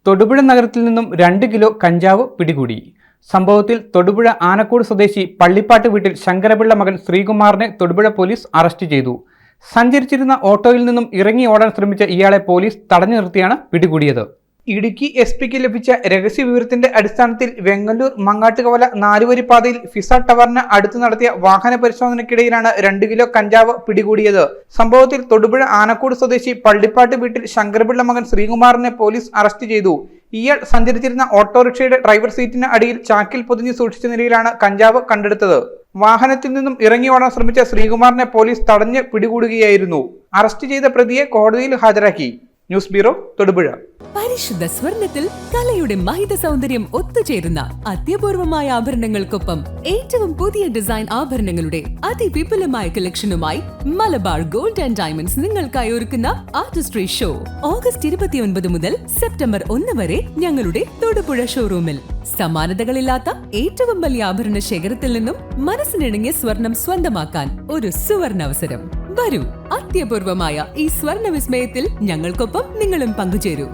തൊടുപുഴ നഗരത്തിൽ നിന്നും 2 കിലോ കഞ്ചാവ് പിടികൂടി. സംഭവത്തിൽ തൊടുപുഴ ആനക്കൂട് സ്വദേശി പള്ളിപ്പാട്ട് വീട്ടിൽ ശങ്കരപിള്ള മകൻ ശ്രീകുമാറിനെ തൊടുപുഴ പോലീസ് അറസ്റ്റ് ചെയ്തു. സഞ്ചരിച്ചിരുന്ന ഓട്ടോയിൽ നിന്നും ഇറങ്ങി ഓടാൻ ശ്രമിച്ച ഇയാളെ പോലീസ് തടഞ്ഞു നിർത്തിയാണ് പിടികൂടിയത്. ഇടുക്കി എസ്.പിക്ക് ലഭിച്ച രഹസ്യവിവരത്തിന്റെ അടിസ്ഥാനത്തിൽ വെങ്ങല്ലൂർ മങ്ങാട്ടുകവല 4-വരിപ്പാതയിൽ ഫിസ ടവറിന് അടുത്ത് നടത്തിയ വാഹന പരിശോധനയ്ക്കിടയിലാണ് 2 കിലോ കഞ്ചാവ് പിടികൂടിയത്. സംഭവത്തിൽ തൊടുപുഴ ആനക്കൂട് സ്വദേശി പള്ളിപ്പാട്ട് വീട്ടിൽ ശങ്കരപിള്ള മകൻ ശ്രീകുമാറിനെ പോലീസ് അറസ്റ്റ് ചെയ്തു. ഇയാൾ സഞ്ചരിച്ചിരുന്ന ഓട്ടോറിക്ഷയുടെ ഡ്രൈവർ സീറ്റിന് അടിയിൽ ചാക്കിൽ പൊതിഞ്ഞ് സൂക്ഷിച്ച നിലയിലാണ് കഞ്ചാവ് കണ്ടെടുത്തത്. വാഹനത്തിൽ നിന്നും ഇറങ്ങി ഓടാൻ ശ്രമിച്ച ശ്രീകുമാറിനെ പോലീസ് തടഞ്ഞ് പിടികൂടുകയായിരുന്നു. അറസ്റ്റ് ചെയ്ത പ്രതിയെ കോടതിയിൽ ഹാജരാക്കി. News bureau, Thodupuzha. പരിശുദ്ധ സ്വർണത്തിൽ കലയുടെ മഹിത സൗന്ദര്യം ഒത്തുചേരുന്ന അത്യപൂർവമായ ആഭരണങ്ങൾക്കൊപ്പം ഏറ്റവും പുതിയ ഡിസൈൻ ആഭരണങ്ങളുടെ അതിവിപുലമായ കളക്ഷനുമായി മലബാർ ഗോൾഡ് ആൻഡ് ഡയമണ്ട്സ് നിങ്ങൾക്കായി ഒരുക്കുന്ന ആർട്ടിസ്ട്രി ഷോ ഓഗസ്റ്റ് 29 മുതൽ സെപ്റ്റംബർ 1 വരെ ഞങ്ങളുടെ തൊടുപുഴ ഷോറൂമിൽ. സമാനതകളില്ലാത്ത ഏറ്റവും വലിയ ആഭരണ ശേഖരത്തിൽ നിന്നും മനസ്സിനിണങ്ങിയ സ്വർണം സ്വന്തമാക്കാൻ ഒരു സുവർണ അവസരം. വരൂ, അത്യപൂർവമായ ഈ സ്വർണ്ണ വിസ്മയത്തിൽ ഞങ്ങൾക്കൊപ്പം നിങ്ങളും പങ്കുചേരൂ.